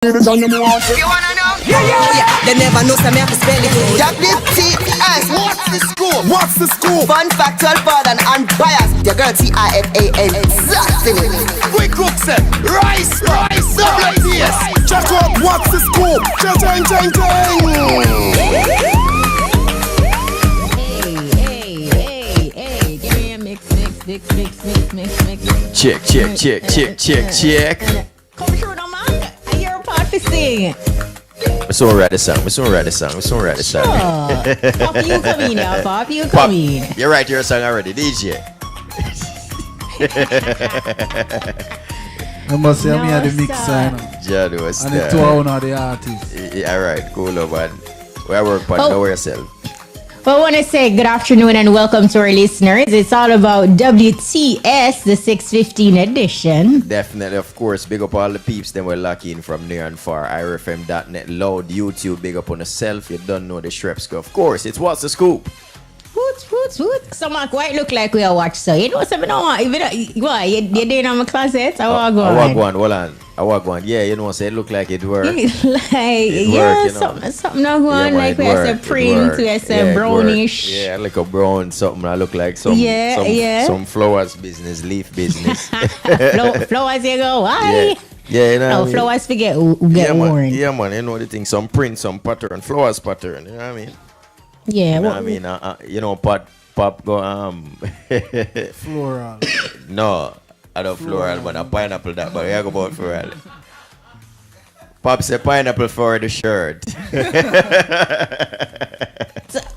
You wanna know? Yeah, they never know some have to spell it. WTS, what's the scoop? What's the scoop? Fun, factual, fun, and unbiased. Your girl TIFAN, exactly. Quick look, say, rice, WTS. Check out what's the scoop? Chang. Hey, give me a mix. Check. Come through the man. I hear a part to sing. We soon write the song. Pop, you come in now, Pop. You come in. You write your song already, DJ. I must say, I'm here the mix sir. sign. Jadu was And the two of the artists. Yeah, alright, cool, man. We work, but know yourself. Well, I want to say good afternoon and welcome to our listeners. It's all about WTS, the 615 edition. Definitely, of course. Big up all the peeps. Then we're lucky in from near and far. IRIE.FM.net, loud, YouTube. Big up on yourself. You don't know the Shrepsko. Of course, it's What's the Scoop? Hoot. Some quite look like we are watch so. You know something? Why? You're doing on my closet? I walk one. Yeah, you know, say it look like it work. Something not going like we have a print, we have a brownish. Yeah, like a brown something. I look like some flowers business, leaf business. Flowers, you go. Why? Yeah, you know. Flowers get worn. Yeah, man. You know the thing. Some print, some pattern, flowers pattern. You know what I mean? Yeah. You know what I mean? You know, pop go Floral. No, I don't floral, but a pineapple that. But I go about floral. Pop say pineapple for the shirt.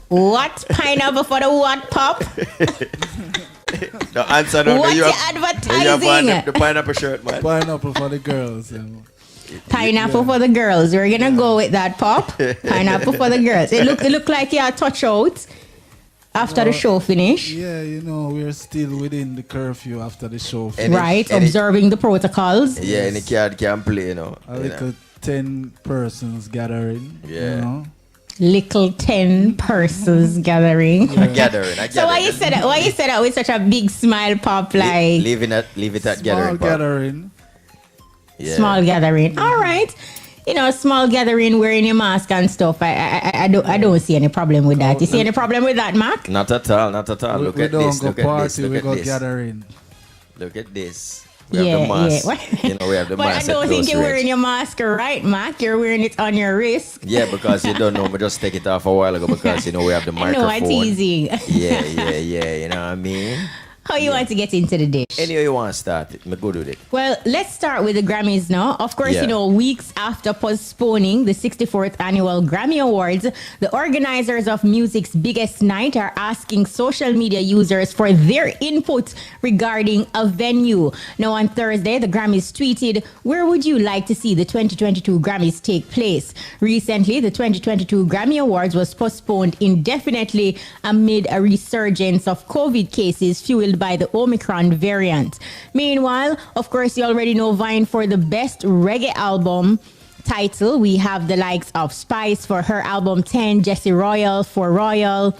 What? Pineapple for the what, Pop? The answer no. What You you have advertising? the pineapple shirt, man. Pineapple for the girls. Pineapple for the girls. We're gonna go with that, Pop. Pineapple for the girls. It look like you touch out after the show finish. Yeah, you know, we're still within the curfew after the show finish. Right, observing the protocols. Yeah, and the kid can play, you know. A little 10 persons gathering. Yeah. You know? Little 10 persons gathering. Gathering. So why you said that with such a big smile, Pop? Like leave it at gathering. Small gathering. Yeah. Small gathering. All right. You know, small gathering, wearing your mask and stuff. I don't see any problem with that. You see any problem with that, Mark? Not at all. Look at this. We go gathering. Look at this. We have the mask. Yeah. You know, we have the but mask. I don't think you're wearing your mask right, Mark. You're wearing it on your wrist. Yeah, because you don't know. We just take it off a while ago because, you know, we have the microphone. I know, I'm teasing. Yeah. You know what I mean? How you want to get into the dish? Anyway, you want to start it. I'm good with it. Well, let's start with the Grammys now. Of course, you know, weeks after postponing the 64th annual Grammy Awards, the organizers of music's biggest night are asking social media users for their input regarding a venue. Now, on Thursday, the Grammys tweeted, "Where would you like to see the 2022 Grammys take place?" Recently, the 2022 Grammy Awards was postponed indefinitely amid a resurgence of COVID cases fueled by the Omicron variant. Meanwhile, of course, you already know vying for the best reggae album title. We have the likes of Spice for her album 10, Jesse Royal for Royal,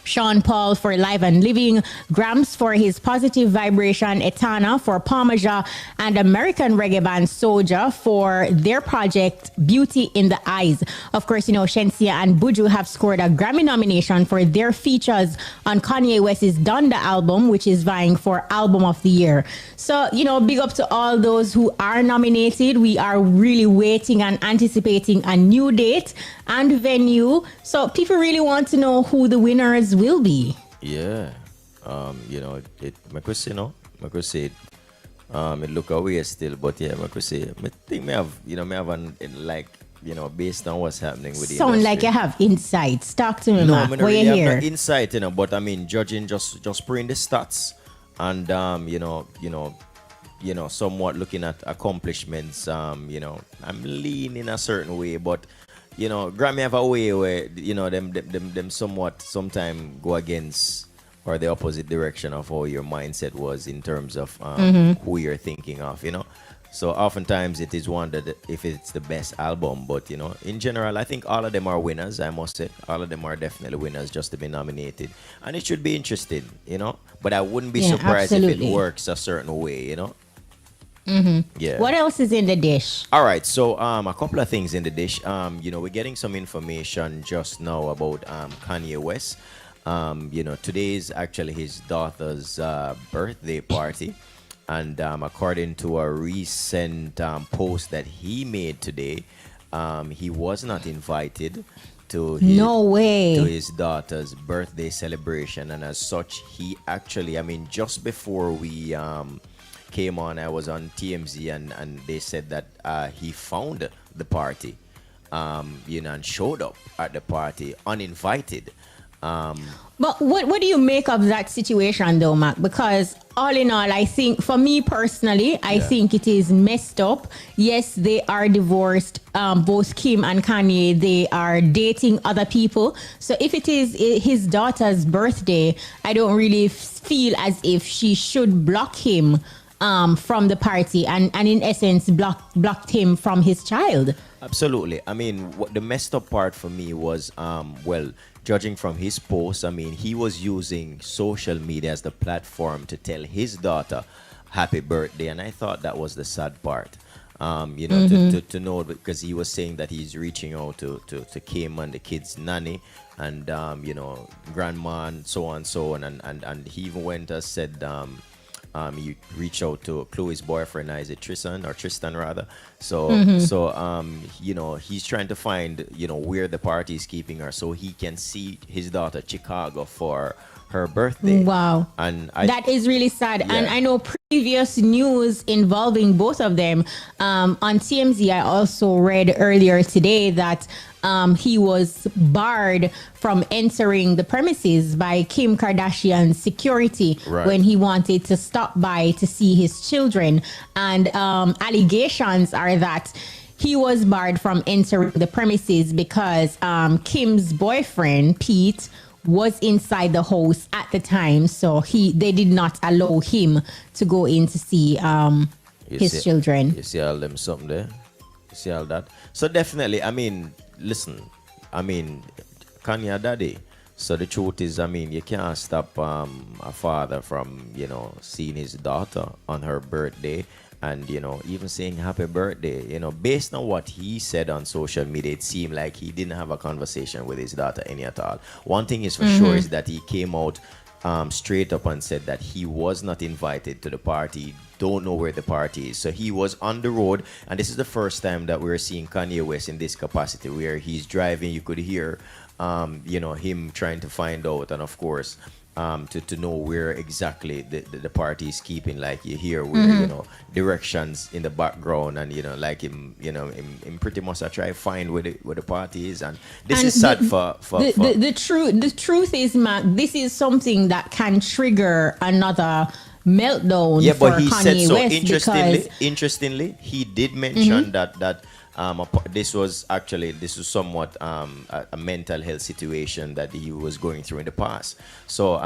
Sean Paul for Live and Living, Gramps for his Positive Vibration, Etana for Parmesan, and American reggae band Soulja for their project Beauty in the Eyes. Of course, you know, Shensia and Buju have scored a Grammy nomination for their features on Kanye West's Donda album, which is vying for Album of the Year. So, you know, big up to all those who are nominated. We are really waiting and anticipating a new date and venue. So people really want to know who the winners will be. Yeah. You know, it look away still, but yeah, I think me have an like, you know, based on what's happening with the Sound industry. like you have insights. Talk to me, No, Mark. I mean, What really you have hear? no insight, you know, but I mean, judging just putting the stats and you know, somewhat looking at accomplishments. You know, I'm leaning a certain way, but you know, Grammy have a way where, you know, them somewhat sometime go against or the opposite direction of how your mindset was in terms of who you're thinking of, you know. So oftentimes it is wondered if it's the best album, but you know, in general, I think all of them are winners. I must say, all of them are definitely winners just to be nominated, and it should be interesting, you know. But I wouldn't be surprised if it works a certain way, you know. Yeah. What else is in the dish? All right, so a couple of things in the dish. We're getting some information just now about Kanye West. Today is actually his daughter's birthday party, and according to a recent post that he made today, he was not invited to his, No way. to his daughter's birthday celebration, and as such, he actually, just before we came on, I was on TMZ, and they said that he found the party, and showed up at the party uninvited. But what do you make of that situation though, Mac? Because all in all, I think for me personally, I think it is messed up. Yes, they are divorced. Both Kim and Kanye, they are dating other people. So if it is his daughter's birthday, I don't really feel as if she should block him from the party and in essence blocked him from his child. Absolutely. What the messed up part for me was, judging from his post, he was using social media as the platform to tell his daughter happy birthday, and I thought that was the sad part. To know, because he was saying that he's reaching out to Kim and the kid's nanny, and grandma, and so on, and he even went and said he reached out to Chloe's boyfriend, is it Tristan rather. So he's trying to find where the party is keeping her, so he can see his daughter Chicago for her birthday. Wow. And that is really sad. Yeah. And I know previous news involving both of them. On TMZ, I also read earlier today that he was barred from entering the premises by Kim Kardashian's security when he wanted to stop by to see his children. And allegations are that he was barred from entering the premises because Kim's boyfriend, Pete, was inside the house at the time, so they did not allow him to go in to see his children. You see all them something there? You see all that? So definitely, listen, Kanye daddy. So the truth is, you can't stop a father from, seeing his daughter on her birthday and, even saying happy birthday. Based on what he said on social media, it seemed like he didn't have a conversation with his daughter any at all. One thing is for sure is that he came out straight up and said that he was not invited to the party, don't know where the party is. So he was on the road, and this is the first time that we're seeing Kanye West in this capacity where he's driving. You could hear him trying to find out, and of course to know where exactly the party is keeping. Like you hear where directions in the background, and like him pretty much try to find where the party is, and this is sad for the truth is, Mac, this is something that can trigger another meltdown. Yeah, but for he Kanye said so. West Interestingly, he did mention that this was somewhat a mental health situation that he was going through in the past. So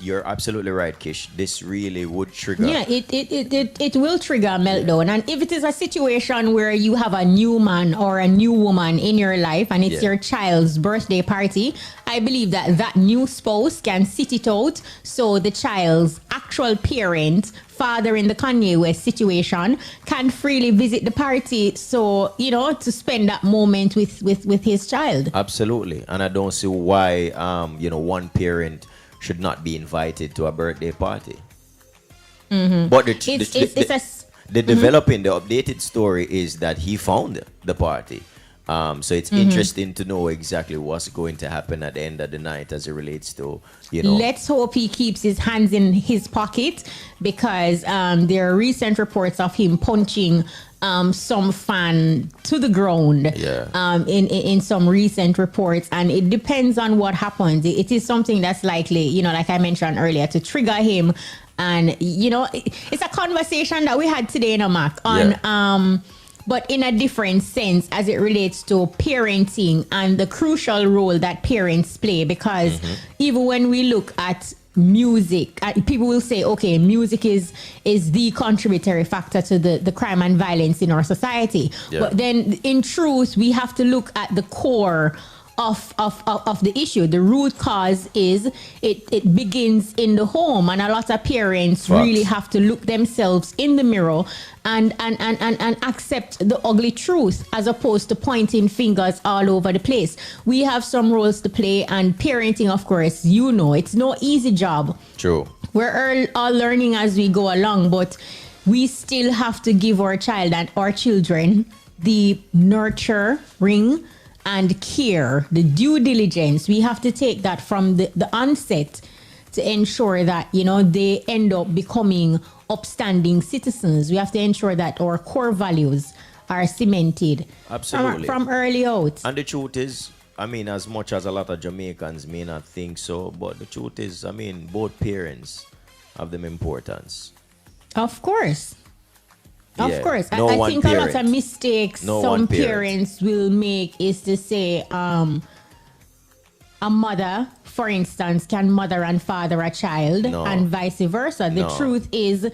you're absolutely right, Kish. This really would trigger. Yeah, it will trigger a meltdown. And if it is a situation where you have a new man or a new woman in your life and it's your child's birthday party, I believe that new spouse can sit it out so the child's actual parent, father in the Kanye West situation, can freely visit the party, so to spend that moment with his child. Absolutely. And I don't see why one parent should not be invited to a birthday party. But the developing, the updated story is that he found the party. So it's interesting to know exactly what's going to happen at the end of the night as it relates to, Let's hope he keeps his hands in his pocket, because there are recent reports of him punching some fan to the ground in some recent reports, and it depends on what happens. It is something that's likely, like I mentioned earlier, to trigger him. And, it's a conversation that we had today, Mac, on but in a different sense as it relates to parenting and the crucial role that parents play. Because even when we look at music, people will say, okay, music is the contributory factor to the crime and violence in our society. But then in truth, we have to look at the core of the issue. The root cause is it begins in the home, and a lot of parents really have to look themselves in the mirror and accept the ugly truth as opposed to pointing fingers all over the place. We have some roles to play, and parenting, of course, it's no easy job. True. We're all learning as we go along, but we still have to give our child and our children the nurturing and care, the due diligence. We have to take that from the onset to ensure that, they end up becoming upstanding citizens. We have to ensure that our core values are cemented Absolutely. From early out. And the truth is, as much as a lot of Jamaicans may not think so, but the truth is, both parents have them importance. Of course. Yeah, of course. no I one think parent. a lot of mistakes some parents will make is to say a mother, for instance, can mother and father a child and vice versa. The truth is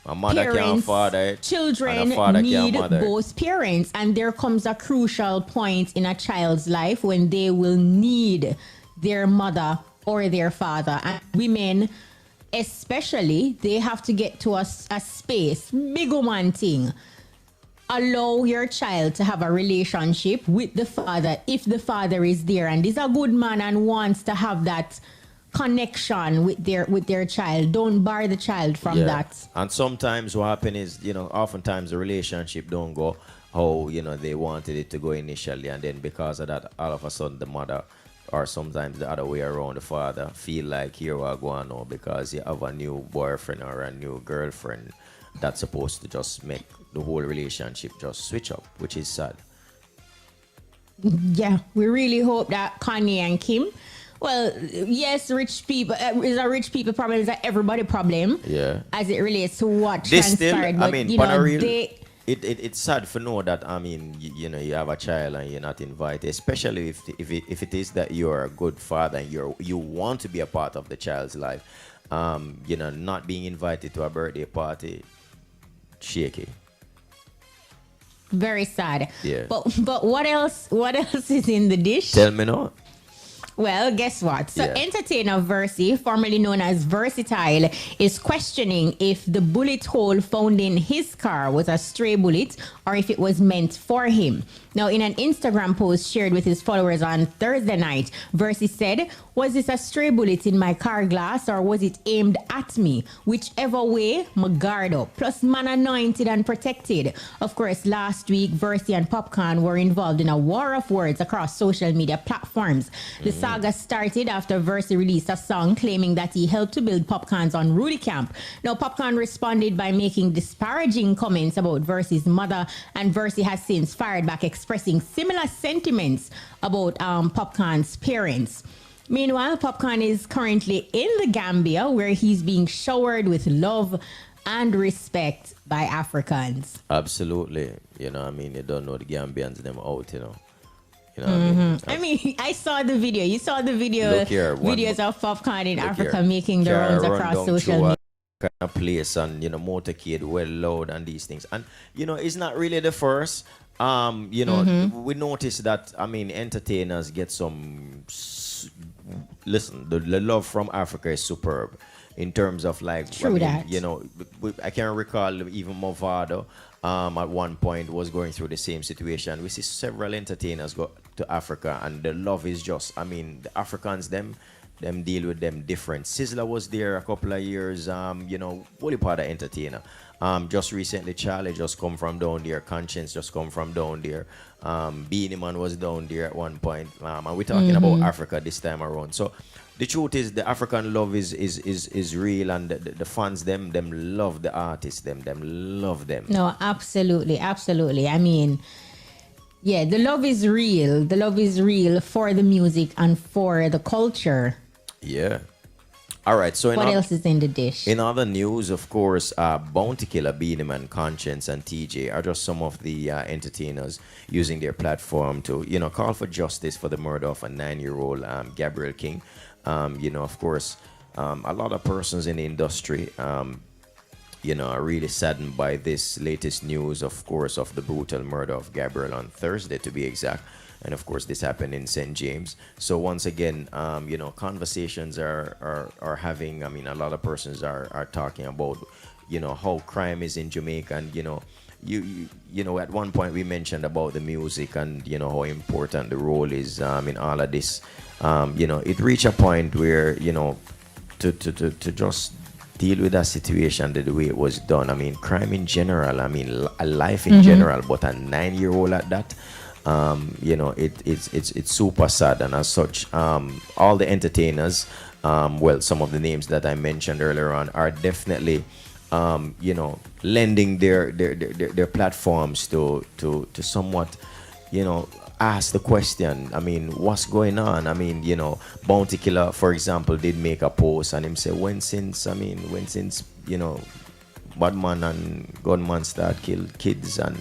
a mother can't father it, children and a father need can't mother. both parents, and there comes a crucial point in a child's life when they will need their mother or their father. And women especially, they have to get to a space, big woman thing. Allow your child to have a relationship with the father if the father is there and is a good man and wants to have that connection with their child. Don't bar the child from that. And sometimes what happens is, oftentimes the relationship don't go how, they wanted it to go initially, and then because of that, all of a sudden the mother, or sometimes the other way around, the father feel like here we go on now because you have a new boyfriend or a new girlfriend that's supposed to just make the whole relationship just switch up, which is sad. Yeah, we really hope that Kanye and Kim, well, yes, rich people is a rich people problem, is a everybody problem. Yeah. As it relates to what This transpired. still, but it's sad for know that you have a child and you're not invited, especially if it is that you're a good father and you want to be a part of the child's life. Not being invited to a birthday party, shaky. Very sad. Yeah. But what else is in the dish? Tell me now. Well, guess what? So entertainer Versi, formerly known as Versatile, is questioning if the bullet hole found in his car was a stray bullet or if it was meant for him. Now, in an Instagram post shared with his followers on Thursday night, Versi said, "Was this a stray bullet in my car glass or was it aimed at me? Whichever way, my guard up. Plus, man anointed and protected." Of course, last week, Versi and Popcorn were involved in a war of words across social media platforms. The saga started after Versi released a song claiming that he helped to build Popcorn's unruly camp. Now, Popcorn responded by making disparaging comments about Versi's mother, and Versi has since fired back, expressing similar sentiments about Popcorn's parents. Meanwhile, Popcorn is currently in the Gambia, where he's being showered with love and respect by Africans. Absolutely. You don't know the Gambians them out, I saw the video. You saw the video. Look here, videos of Popcorn in Africa making the rounds across social media. Kind of place and motorcade well loud and these things, and it's not really the first. We noticed that entertainers get some. Listen, the love from Africa is superb in terms of like. True that. I can recall even Movado. At one point was going through the same situation. We see several entertainers go to Africa and the love is just, the Africans, them deal with them different. Sizzla was there a couple of years, fully part of entertainer. Just recently, Charlie just come from down there. Conscience just come from down there. Beanie Man was down there at one point. And we're talking about Africa this time around. So the truth is the African love is real, and the fans them love the artists, them love them. No, absolutely. Yeah, the love is real. The love is real for the music and for the culture. Yeah. All right. So what else is in the dish? In other news, of course, Bounty Killer, Beanie Man, Conscience, and TJ are just some of the entertainers using their platform to, call for justice for the murder of a 9-year-old Gabriel King. Of course, a lot of persons in the industry really saddened by this latest news, of course, of the brutal murder of Gabriel on Thursday, to be exact. And of course, this happened in St. James. So once again, conversations are having. I mean, a lot of persons are talking about, how crime is in Jamaica, and at one point we mentioned about the music and how important the role is in all of this. It reached a point where to just deal with that situation the way it was done. I mean, crime in general. I mean, a life in general, but a 9-year-old at that. It's super sad, and as such, all the entertainers, some of the names that I mentioned earlier on are definitely, lending their platforms to somewhat, ask the question. I mean, what's going on? I mean, Bounty Killer, for example, did make a post and him say, when since Badman and gunman start kill kids, and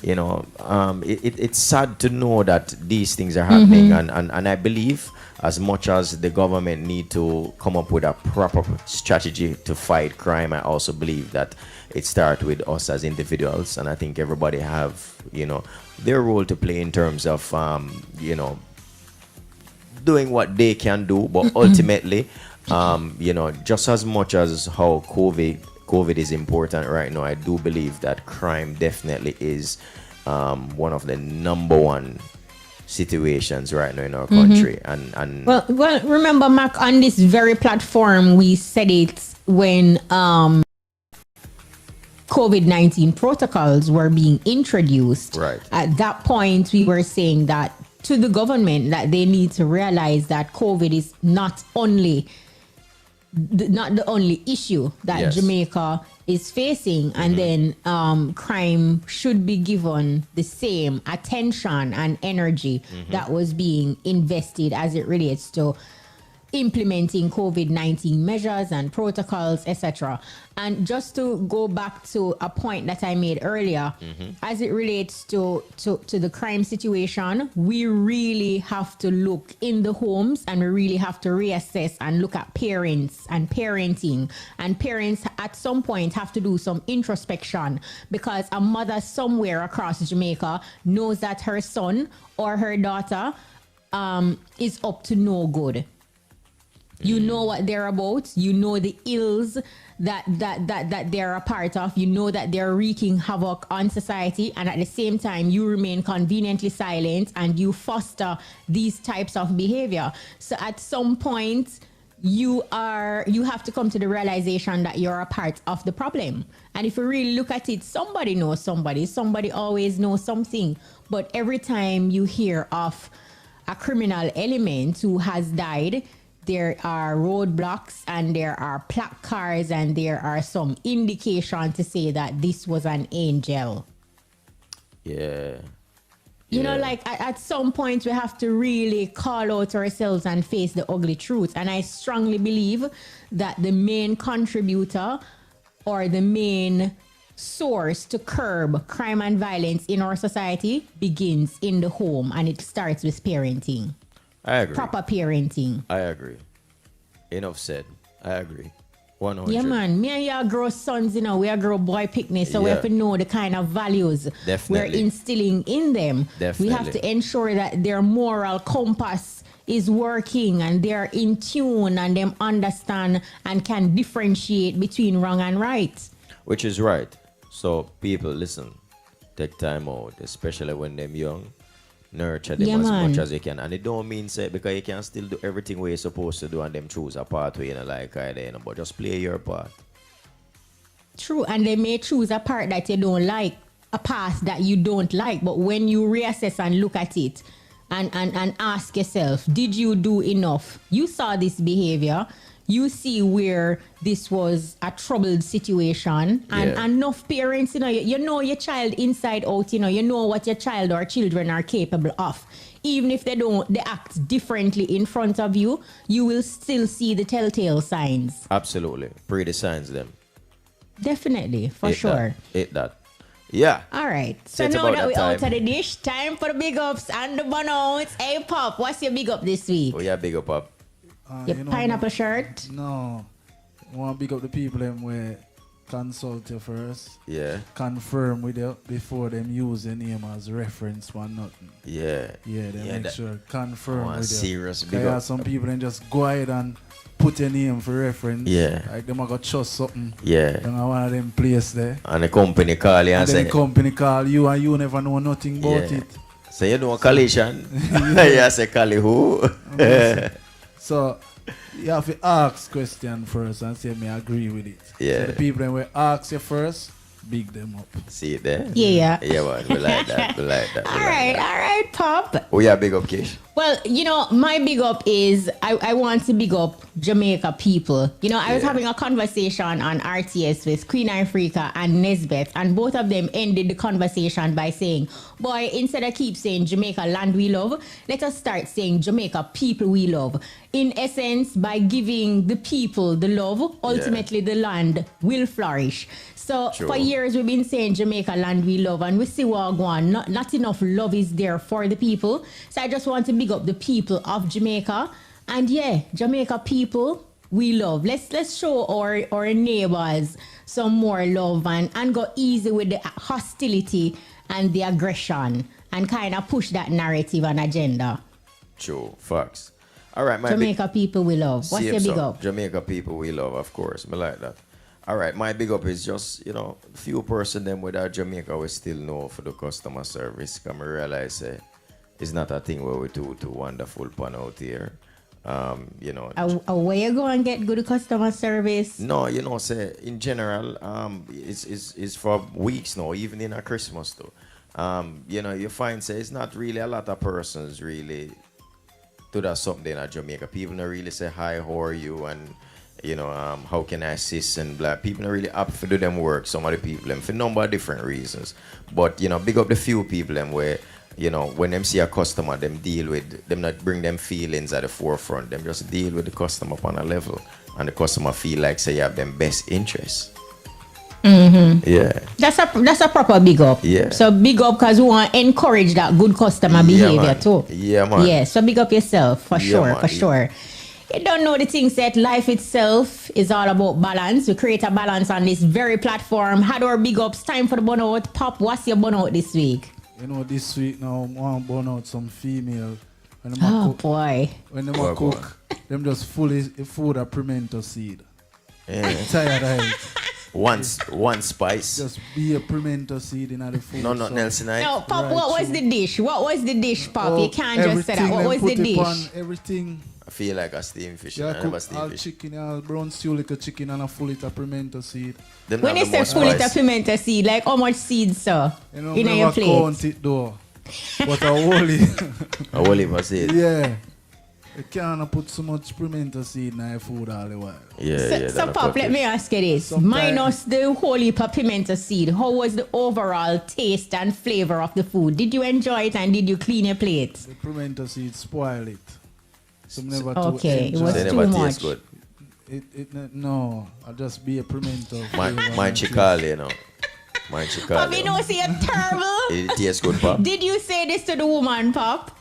it's sad to know that these things are happening, and I believe as much as the government need to come up with a proper strategy to fight crime, I also believe that it starts with us as individuals, and I think everybody have their role to play in terms of doing what they can do, but ultimately just as much as how COVID is important right now, I do believe that crime definitely is one of the number one situations right now in our country. And well, remember, Mac, on this very platform, we said it when COVID-19 protocols were being introduced. Right. At that point, we were saying that to the government that they need to realize that COVID is not the only issue that Jamaica is facing, and then crime should be given the same attention and energy that was being invested as it relates to implementing COVID-19 measures and protocols, etc. And just to go back to a point that I made earlier, as it relates to the crime situation, we really have to look in the homes, and we really have to reassess and look at parents and parenting. And parents at some point have to do some introspection, because a mother somewhere across Jamaica knows that her son or her daughter is up to no good. You know what they're about. You know the ills that they're a part of. You know that they're wreaking havoc on society, and at the same time, you remain conveniently silent and you foster these types of behavior. So at some point, you have to come to the realization that you're a part of the problem. And if you really look at it, somebody knows somebody. Somebody always knows something. But every time you hear of a criminal element who has died, there are roadblocks and there are placards and there are some indication to say that this was an angel. Yeah. You know, like at some point we have to really call out ourselves and face the ugly truth. And I strongly believe that the main contributor or the main source to curb crime and violence in our society begins in the home, and it starts with parenting. I agree. Proper parenting. I agree. Enough said. I agree. 100. Yeah, man. Me and you grow sons, we are grow boy picnic, so we have to know the kind of values we're instilling in them. Definitely. We have to ensure that their moral compass is working and they're in tune and them understand and can differentiate between wrong and right. Which is right. So people, listen, take time out, especially when they're young. Nurture them as much as you can, and it don't mean say because you can still do everything where you're supposed to do and them choose a path where you don't like either, but just play your part. True, and they may choose a part that you don't like, a path that you don't like, but when you reassess and look at it and ask yourself, did you do enough? You saw this behavior, you see where this was a troubled situation, and enough parents, you know your child inside out, you know what your child or children are capable of. Even if they act differently in front of you, you will still see the telltale signs. Absolutely. Pray the signs them. Definitely, for sure. Hit that. Yeah. All right. So now that we're out of the dish, time for the big ups and the burnouts. Hey, Pop, what's your big up this week? Oh, yeah, big up, Pop. Your pineapple shirt? No. I want to big up the people them where consult you first. Yeah. Confirm with you before them use the name as reference for nothing. Yeah. Yeah, they make sure confirm with you. Serious big Because some people then just go ahead and put your name for reference. Yeah. Like them are gonna trust something. Yeah. And I one of them place there. And the company call you and then say, the company call you and you never know nothing about it. So you know collision. You say Kali who? So you have to ask question first and say me agree with it. Yeah. So the people that will ask you first, big them up. See it there? Yeah. Yeah, man. We like that. We like that. All right, Pop. Oh, yeah, big up, Kish. Well, my big up is I want to big up Jamaica people. I was having a conversation on RTS with Queen Africa and Nesbeth, and both of them ended the conversation by saying, boy, instead of keep saying Jamaica land we love, let us start saying Jamaica people we love. In essence, by giving the people the love, ultimately the land will flourish. So for years we've been saying Jamaica land we love, and we see what go on. Not enough love is there for the people. So I just want to big up the people of Jamaica. And Jamaica people we love. Let's show our neighbors some more love and go easy with the hostility and the aggression and kind of push that narrative and agenda. True, facts. All right, my Jamaica people we love. What's your big up? Jamaica people we love, of course. I like that. All right, my big up is just, few person them without Jamaica we still know for the customer service. Come realize it's not a thing where we do too wonderful pan out here. Where you go and get good customer service? No, say in general, it's for weeks now, even in a Christmas though. You find it's not really a lot of persons really do that something in Jamaica. People don't really say hi, how are you, and how can I assist, and blah. People are really up for do them work. Some of the people them for a number of different reasons. But big up the few people them where when them see a customer, them deal with them, not bring them feelings at the forefront. Them just deal with the customer upon a level, and the customer feel like say you have them best interests. Mm-hmm. Yeah, that's a proper big up. Yeah. So big up because we want to encourage that good customer behavior man. too. Yeah, man. Yeah. So big up yourself for sure. Man. For sure. You don't know the things that life itself is all about balance. We create a balance on this very platform. Had our big ups. Time for the burnout. Pop, what's your burnout this week? This week now, I want to burn out some female. When them Oh, cook, boy. When them cook, them just fully food a pimento seed. Yeah. I'm tired of it. One spice. Just be a pimento seed in the food. No, not Nelson. No, Pop, Right, what was so- the dish? What was the dish, Pop? You can't just say that. What was the dish? Everything. I feel like a steamed fish. Yeah, I never cook steamed all fish. chicken, all brown stew, like a chicken and a full liter pimento seed. Them When have you the say more full liter spice. pimento seed, like how much seeds, sir? You know, In your never plate? count it though. But a wholly. A whole heap of seed. Yeah. You can't put so much pimento seed in your food all the while. So Pop, let me ask you this. Sometime- Minus the whole heap of pimento seed, how was the overall taste and flavor of the food? Did you enjoy it and did you clean your plate? The pimento seed spoil it. So never Okay, to it was They enjoy. never too taste much. good. No, I'll just be a pimento. Mine chikali, Mine Pop, you chikali. know, say you're terrible. It tastes good, Pop. Did you say this to the woman, Pop?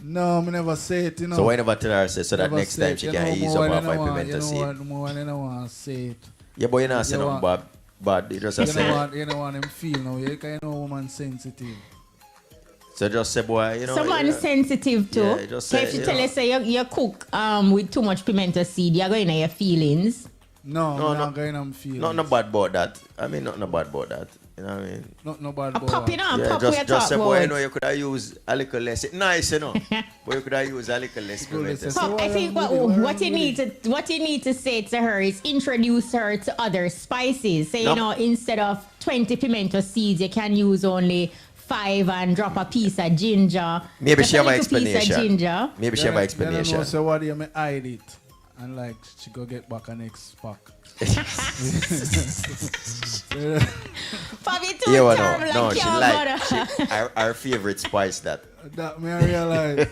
No, I never say it, So why never tell her so that Never next say time it, she you can know, ease more up when off I her want- pimento you know seed? what, more when I want to say it. Yeah, but you're not saying You nothing want- bad. You just You say. know what them feel now. You can know woman sensitive. So just say, boy, Someone yeah. sensitive too. Yeah, just So say, if you you tell know. us say you cook with too much pimento seed, you're going to your feelings. No, No, I'm no. not going to feel Not bad about that. I mean, not bad about that. You know what I mean? no bad A boy. pop, you know, Yeah, pop just we talk say, boy, about. you could have used a little less. Nice, but you could have used a little less pimento less. seed. Pop, I think what you need to say to her is introduce her to other spices. Say, No. instead of 20 pimento seeds, you can use only 5 and drop a piece of ginger. Maybe Just she a have an little piece of explanation. ginger. Maybe she have an explanation. Know, so what do you may hide it? And like, she go get back a next pack. Pop, you too Yeah, well, terrible. no, like she your like mother. our favorite spice that. That me I realize.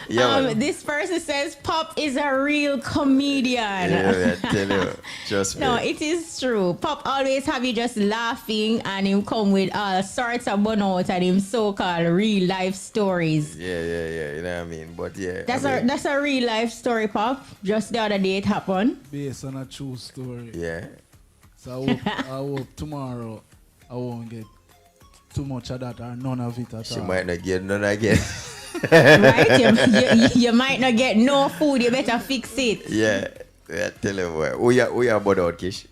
This person says Pop is a real comedian. Yeah, I tell you. Just No, me. it is true. Pop always have you just laughing and him come with all sorts of burnout and him so-called real life stories. Yeah. You know what I mean? But yeah. That's a real life story, Pop. Just the other day it happened. Based on a true story. Yeah. So I hope tomorrow I won't get too much of that or none of it at She all. might not get none again. Right? You might not get no food. You better fix it. Yeah. Tell you what. Who you about out, Kish?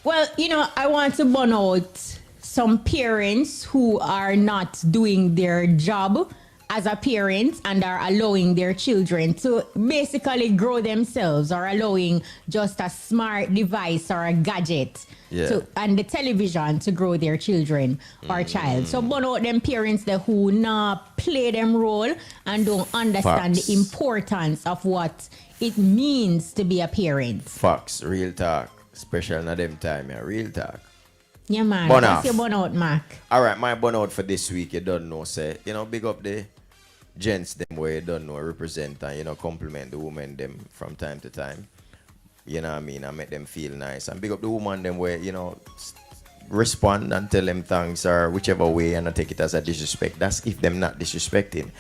Well, I want to burn out some parents who are not doing their job as a parent and are allowing their children to basically grow themselves or allowing just a smart device or a gadget and the television to grow their children or child. So burn out them parents who not play them role and don't understand the importance of what it means to be a parent. Facts, real talk. Special na them time, yeah. Real talk. Yeah, man. Burn What's off. your burn out, Mac? All right, my burnout for this week, you don't know, say, big up the gents them where you don't know represent and, compliment the women them from time to time. You know what I mean? I make them feel nice. And big up the woman them where, respond and tell them thanks or whichever way and not take it as a disrespect. That's if them not disrespecting.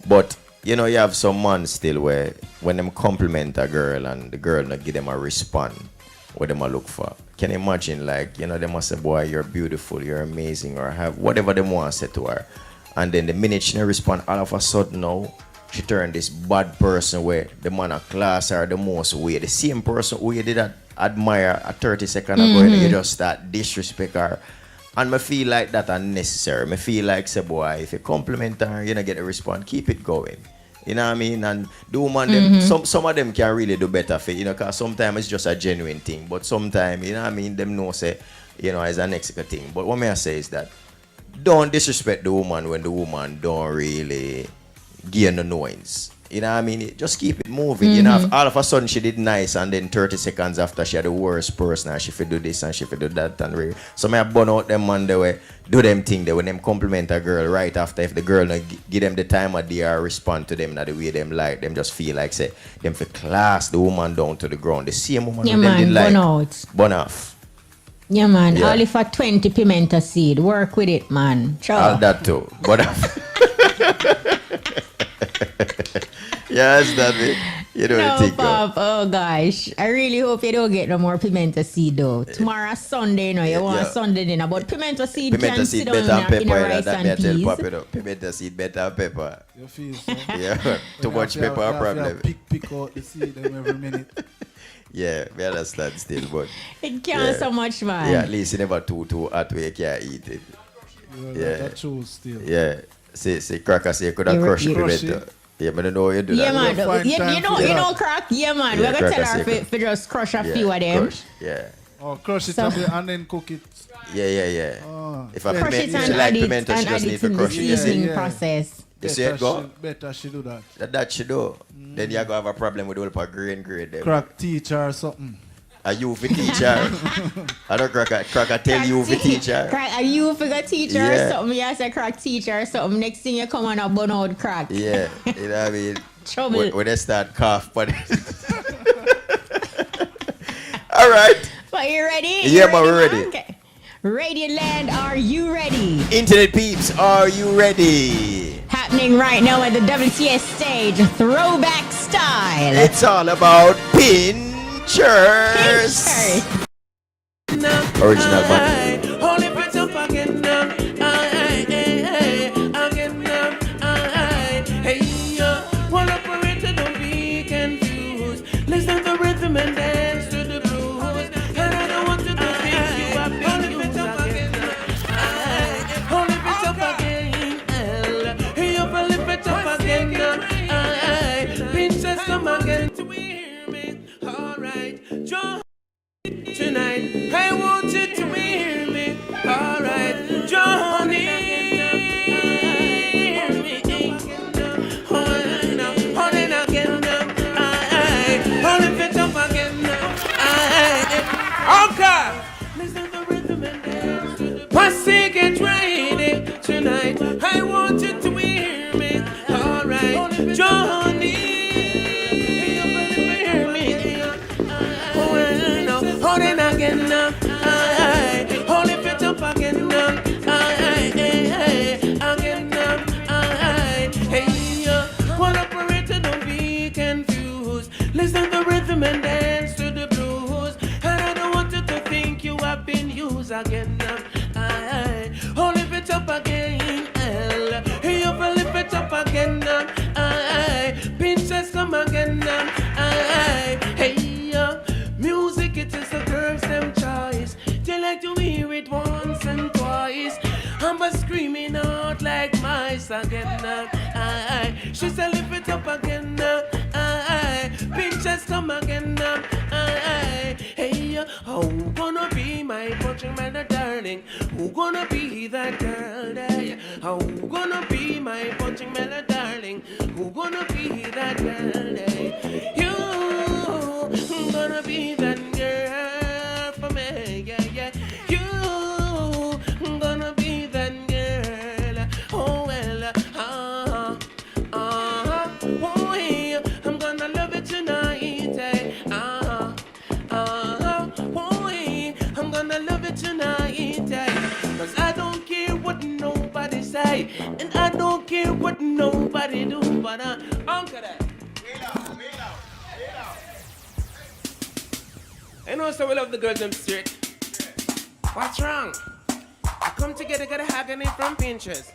But, you have some man still where when them compliment a girl and the girl not give them a respond, what them a look for. Can you imagine, like, they must say, boy, you're beautiful, you're amazing, or have whatever they want to say to her. And then the minute she don't respond, all of a sudden now, she turned this bad person where the man of class are the most way. The same person who you did admire a 30 seconds ago, and you just start disrespect her. And I feel like that unnecessary. I feel like, say, boy, if you compliment her, you don't get a response, keep it going. You know what I mean? And the woman, them, some of them can really do better for because sometimes it's just a genuine thing. But sometimes, you know what I mean, them know, say, it's an extra thing. But what may I say is that don't disrespect the woman when the woman don't really give no noise. You know what I mean? Just keep it moving. If all of a sudden she did nice and then 30 seconds after she had the worst person and she could do this and she could do that and really. So I burn out them man the way, do them thing they when them compliment a girl right after if the girl not give them the time of day or respond to them not the way them like them just feel like say them for class the woman down to the ground. The same woman Yeah, them man, did like burn out. burn off. Yeah, man. Yeah. All for 20 pimento seed. Work with it, man. Sure. All that too. Burn off. Yeah, that's that way. You know No, the thing. Pop. Oh, gosh. I really hope you don't get no more pimento seed, though. Tomorrow, Sunday, you want Sunday dinner. But pimento seed Pimento can seed sit better down and in a pepper. rice That may I and tell peas. Papa, Pimento seed better and pepper. You feel so? Yeah, too much pepper a problem. Pick out the seed them every minute. Yeah, we understand still, but It can't so much, man. yeah, at least you never too hot where you can't eat it. Yeah. That's true still. Yeah, say cracker say you could have You- crushed you- the Crush better. Yeah, but I don't know how you do Yeah, that. man. We'll find time You for know, that. crack. Yeah, man. Yeah, We're going to crack tell a her second. to just crush a Yeah, few of them. crush. Yeah. Oh, crush it So- and then cook it. Yeah. Oh, If I better- Crush it if and she like add it, pimento, she and just add need it to in the crush it. You see seasoning Yeah. process. You see it go? Better she do that. That she do. Then you go have a problem with all of grain grade them. Crack teacher or something. A you for teacher. I don't cracker tell you for teacher. Crack, are you figure teacher Yeah. or something? You say crack teacher or something. Next thing you come on a bun out crack. Yeah, you know what I mean? Trouble. When they start cough, but all right. But you ready? Yeah, but we're ready. Okay. Radio Land, are you ready? Internet peeps, are you ready? Happening right now at the WTS stage, throwback style. It's all about pinchers. Pinchers. Original band. Hold it up again now. Again now. Hey, one operator, don't be confused. Listen to rhythm and dance to the blues. And I don't want to think you have been used again. Hold it up again. Hey, you lift it up again now. Pinchers come again to hear me. All right, John. Tonight, I want you to hear out like mice again. She said, lift it up again. Pinches come again. Hey, who gonna be my punching man, darling? Who gonna be that girl there? Who gonna be my punching man, darling? Who gonna be that girl there? You gonna be that girl for me, yeah, yeah. You gonna be that girl. Oh well, oh yeah, I'm gonna love it tonight. Oh yeah, I'm gonna love it tonight. Cause I don't care what nobody say, and I don't care what nobody do, but uncle that. I know so we love the girls them straight. What's wrong? I come together, got a agony from Pinterest.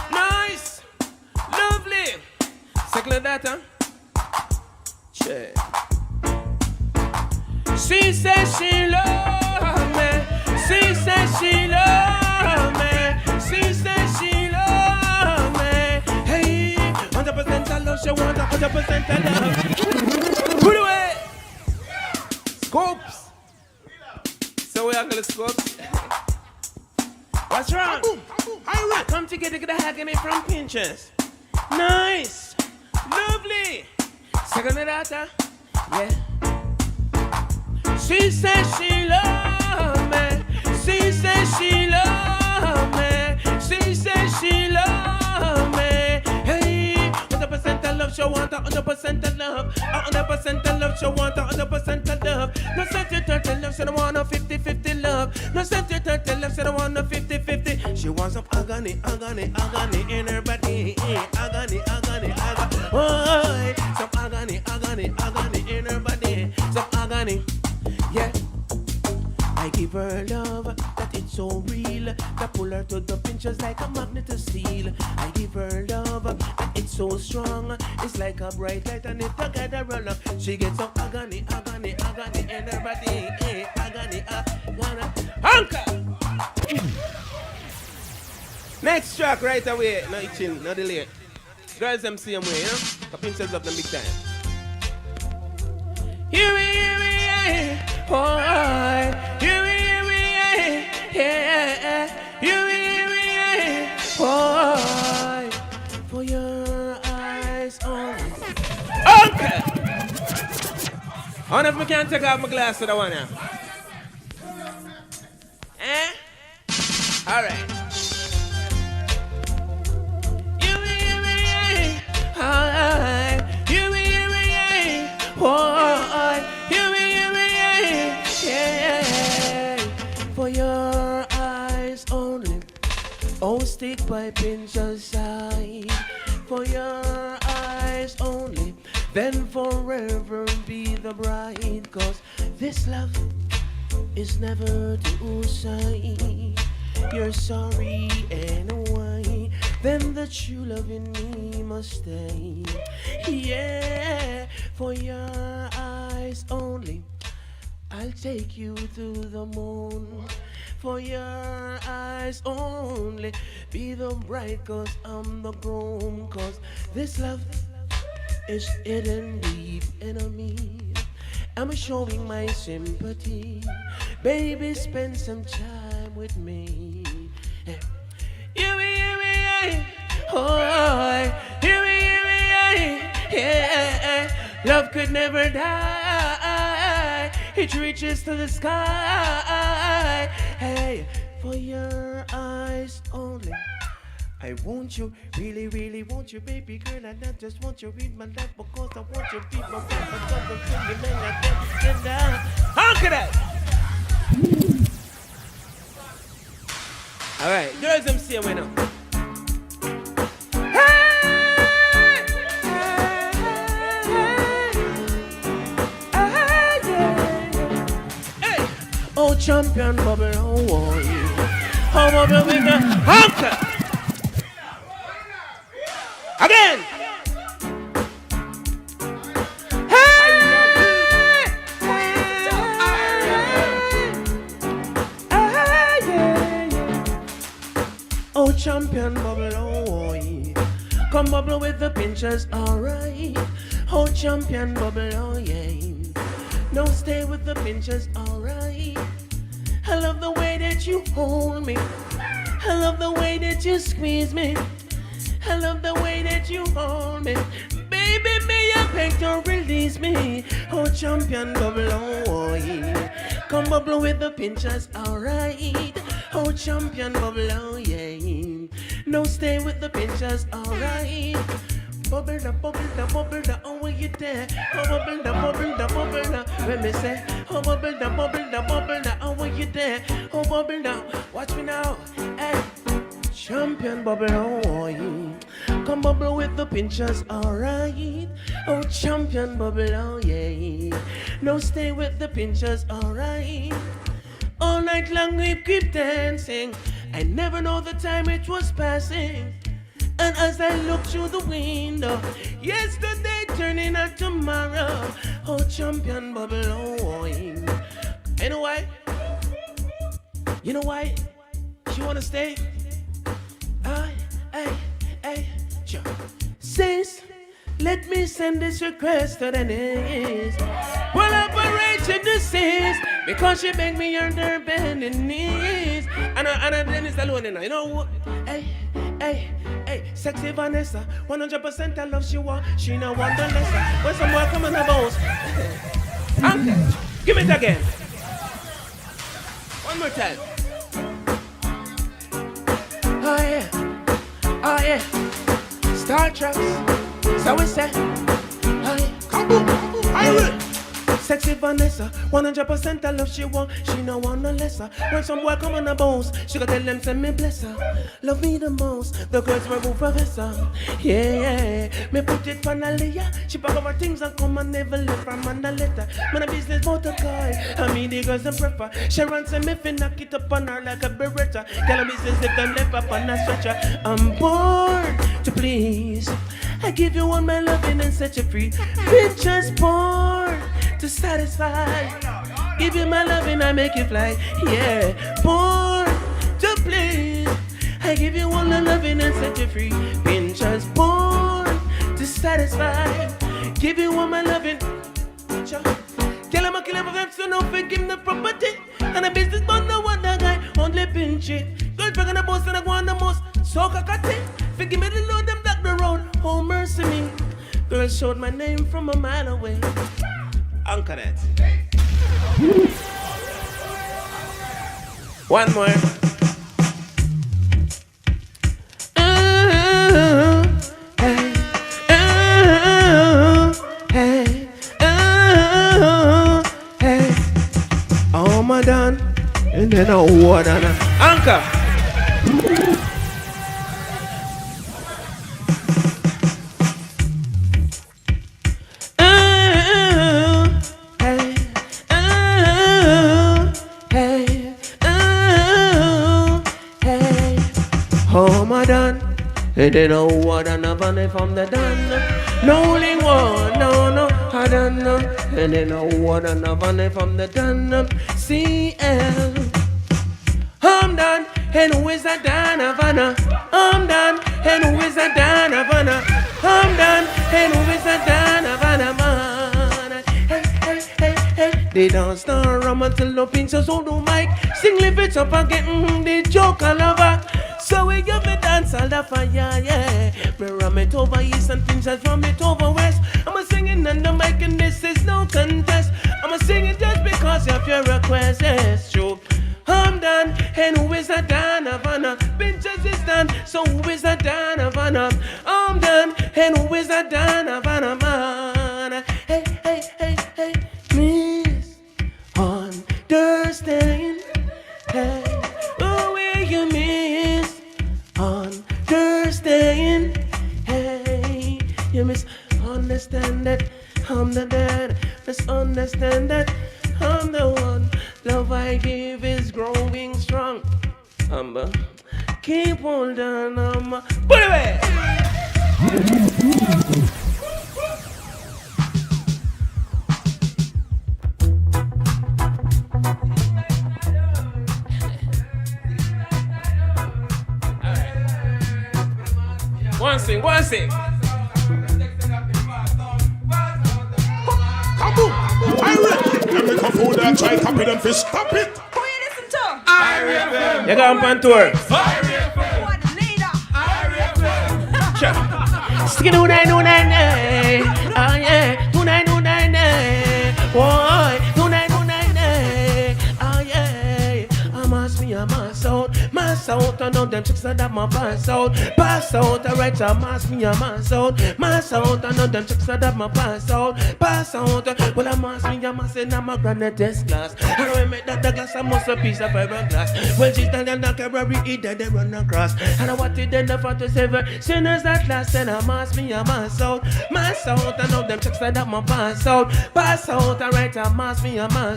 Nice! Lovely! Second data. Check. She says she love me. She says she love me. She says she love me. Hey, 100% I love, she want 100% I love. Put away! Scopes! So we are gonna scopes. What's wrong? I come together, get a agony from Pinterest. Nice! Lovely! Second data. Yeah. She says she love me. She says she love me. She says she love me. Hey, 100% I love, she want 100% I love. 100% I love, she want 100% I love. No 70-30 love, she don't want no 50-50 love. No 70-30 love, she don't want no 50-50. She wants some agony, agony, agony in her body. Agony, agony, agony. Oh, some agony, agony, agony in her body. Some agony. Yeah, I give her love that it's so real. That pull her to the pinches like a magnet to steel. I give her love that it's so strong. It's like a bright light and it together run up. She gets some agony, agony, agony in her body. Agony, agony. Anchor! Next track right away. No chill, no delay. Girls them same way, you know? The pinches love them big time. Here we, oh, here we, yeah, here we, oh, for your eyes only. Okay. I wonder if I can take off my glass for the one now. All right. Here we, for your eyes only. Oh, stick by Pinter's side. For your eyes only. Then forever be the bride. Cause this love is never to say you're sorry anyway. Then the true love in me must stay. Yeah, for your eyes only. I'll take you to the moon. For your eyes only. Be the bride cause I'm the groom. Cause this love is hidden deep in me. I'm showing my sympathy. Baby, spend some time with me. Yeah. Love could never die. It reaches to the sky. Hey, for your eyes only. I want you, really, really want you, baby girl. I not just want you in my life because I want you to be my wife. How could I? All right, girls, I'm seeing right now. Oh, champion bubble, oh, yeah. Oh, bubble with the hunker. Again. Oh, champion champion bubble, oh yeah. Come bubble with the pinchers, alright. Oh champion bubble, oh yeah. No, stay with the pinchers, alright. I love the way that you hold me. I love the way that you squeeze me. I love the way that you hold me. Baby, me a beg to release me. Oh, champion bubble, oh yeah. Come bubble with the pinchers, alright. Oh, champion bubble, oh yeah. No, stay with the pinchers, alright. Bubble da, oh, where you there? Oh, bubble da, when me say, oh, bubble da, oh, where you there? Oh, bubble da, watch me now, hey. Champion bubble, oh, yeah. Come bubble with the pinchers, alright. Oh, champion bubble, oh, yeah. No, stay with the pinchers, alright. All night long we keep dancing. I never know the time it was passing. And as I look through the window, yesterday turning out tomorrow. Oh, champion bubble, oh, yeah. You know why? You know why? She wanna stay? Hey, sure. Sis, let me send this request to the niece. Collaboration to sis, because she make me on her bending knees. And Dennis alone, you know what? Hey, sexy Vanessa, 100% I love she want. She no want the lesser. When some more come on the bones. Give it again. One more time. Oh yeah, Star Trek, so we say, oh yeah, come on, sexy Vanessa, 100% I love she want, she no want no lesser. When some boy come on the bones, she go tell them send me bless her. Love me the most, the girls were professor. Yeah, me put it for Nalia. She pack up her things and come and never left from on the letter. Man a business motor car, I mean the girls and prepper. She runs and me fin knock it up on her like a beretta. Girl a business lift and left up on a stretcher. I'm born to please. I give you all my loving and set you free. Bitches born to satisfy. Give you my loving, I make you fly. Yeah, born to please. I give you all the loving and set you free. Pinchers born to satisfy. Give you all my loving. Tell him I kill him for so no fake him the property. And a business man no want that guy only pinch it. Girls back on the boss and I go on the most. So kakati. Forgive me the load them block the road. Oh mercy me. Girls showed my name from a mile away. Anchor that. One more. Oh my done. And then a water anchor. They don't know what another from the done. No only one, no, I don't know. And they know what another from the done. CL. I'm done, and who is that Dan Havana? I'm done, and who is that Dan Havana? I'm done, and who is that Dan Havana, man? Hey. They don't start rum until the pinchers hold the mic. Sing live it up again, the joker lover. So we give it dance all the fire, yeah. Me ram it over east and pinchers from it over west. I'm a singing on the mic and this is no contest. I'm a singing just because of your request, yes, true. I'm done, and who is that Dan Havana? Pinchers is done, so who is that Dan Havana? I'm done, and who is that Dan Havana, man? Hey, miss, understand, hey, oh, where you miss, understand, hey, you misunderstand that, I'm the dad, misunderstand that, I'm the one. Love I give is growing strong. Keep holding on. Put it away. One sing. Kaboom! IRIE! Them make a fool that try copy them fish. Stop it! Who you listen to? IRIE FM! You got on tour. IRIE FM! What leader? IRIE FM! Stick it on 999. Oh yeah, 2999. Boy, 2999. Oh yeah, I must out. Mass out, I know them chicks that my pass out. Pass out, alright, I mass out. Mass out, I know them chicks that my pass out. Pass out, well, I mass in my granite test class. And when I make that the glass, I must a piece of fiberglass. Well, she's done and the carry it, they run across. And I want it then for to save her. Sinners that last, and I mass out. Mass out, I know them chicks that my pass out. Pass out, alright, I mass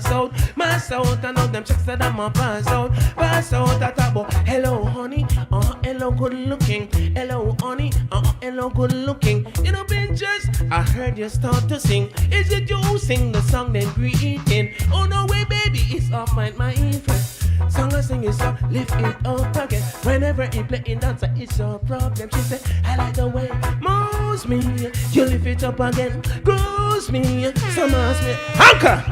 out. Mass out, I know them chicks that my pass out. Pass out, that about hello, honey, hello, good looking. Hello, honey, hello, good looking. You know, just I heard you start to sing. Is it you who sing the song then greeting? Oh no way, baby, it's off my interest. Song I sing is so lift it up again. Whenever he play in dance, it's a problem. She said, I like the way moves me. You lift it up again, grows me. Some ask me, anchor.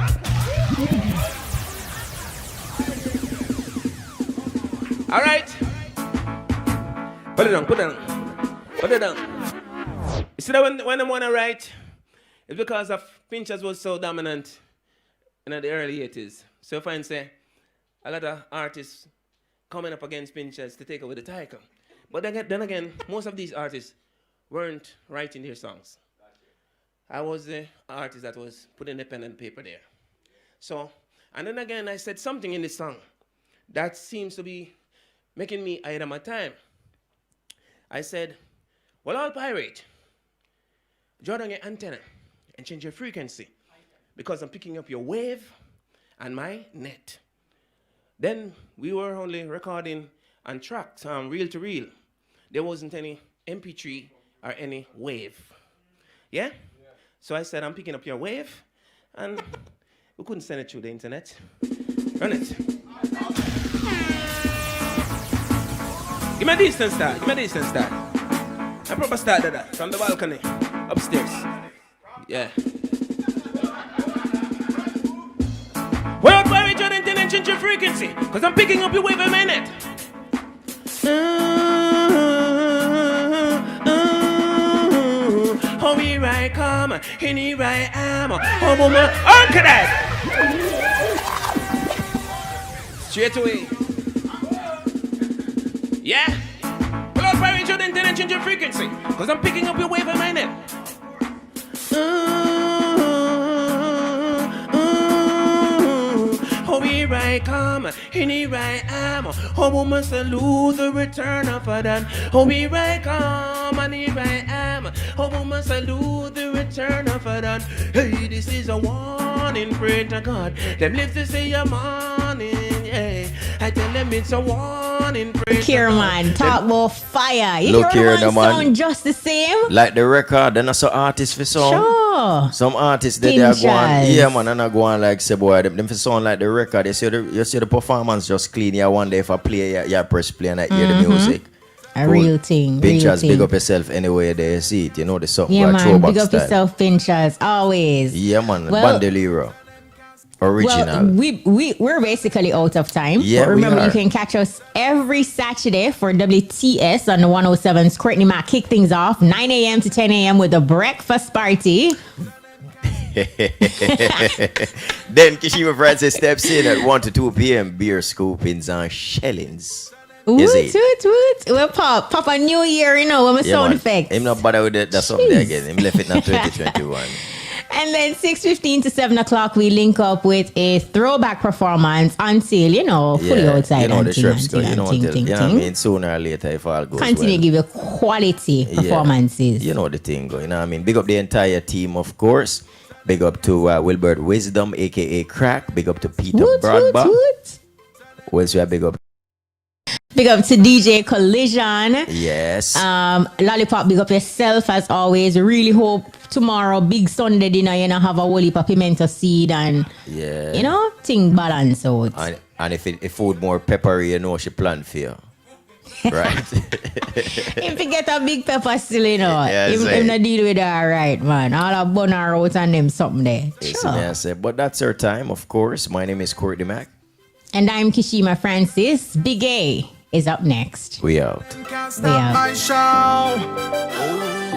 All right. Put it down. You see that when I want to write, it's because of Pinchers was so dominant in the early 80s. So if I say, a lot of artists coming up against Pinchers to take over the title. But then again, most of these artists weren't writing their songs. I was the artist that was putting the pen and paper there. So, and then again, I said something in this song that seems to be making me ahead of my time. I said, well, I'll pirate. Draw down your antenna and change your frequency because I'm picking up your wave and my net. Then we were only recording on tracks, reel to reel. There wasn't any MP3 or any wave. Yeah? So I said, I'm picking up your wave, and we couldn't send it through the internet. Run it. Give me a decent start. I proper started that from the balcony upstairs. Yeah. Well, why you and change your frequency? Because I'm picking up your wave a minute. Oh, here I come, and here I am. Oh, woman, anchor that. Straight away. Yeah? Well, why you and change your frequency? Because I'm picking up your wave a minute. Oh, here I come, and here I am. Oh, woman, salute the return of Adam. Oh, here I come, and here I am. Oh, woman, salute the return of Adam. Hey, this is a warning, pray to God. Them live to say a morning, yeah. I tell them it's a warning, pray to Here, God. man, talk about fire. You Look hear here, the man. sound just the same? Like the record, then some artists for song. Sure. Some artists they are going, Pinchers. yeah man, and I go on like say boy, them for sound like the record. You see the performance just clean. You one day if I play, you press play and I hear the music. A real thing. Pinchers, real big thing. up yourself anyway they see it. You know the something Yeah, like man. throwback Big up style. yourself, Pinchers. Always. Yeah man, Well- Bandolero. Original. Well, we're basically out of time. Yeah, But remember, we are. you can catch us every Saturday for WTS on the 107's Courtney Mac. Kick things off 9 a.m. to 10 a.m. with a breakfast party. Then Kishiba Francis steps in at 1 to 2 p.m. Beer scoopings and shellings. Woot, Is it? woot, woot. Well, Pop a New Year, you know, with my sound man. effects. Him not bother with that. That's up there Jeez. again. Him left it now 2021. And then 6:15 to 7 o'clock, we link up with a throwback performance until, you know, fully outside. you know and the ting, Shreks and go. ting, You know and ting, until ting, you know what I ting. mean. Sooner or later, if all goes Continue well. to give you quality Yeah. performances. You know the thing go. You know what I mean. Big up the entire team, of course. Big up to Wilbert Wisdom, aka Crack. Big up to Peter Woot, woot, Broadbach. woot. Where's your big up? Big up to DJ Collision. Yes. Lollipop, big up yourself as always. Really hope tomorrow, big Sunday dinner, you know, have a whole heap of pimento seed and, Yeah. you know, thing balance out. And if food more peppery, you know she plan for you. Right. If you get a big pepper still, you know, Yeah, him not deal with that right, man. All a bun and root and them something there. Yes, Sure. I say, but that's our time, of course. My name is Courtney Mack. And I'm Kishima Francis. Big A is up next. We out. Can't We out. stop my show.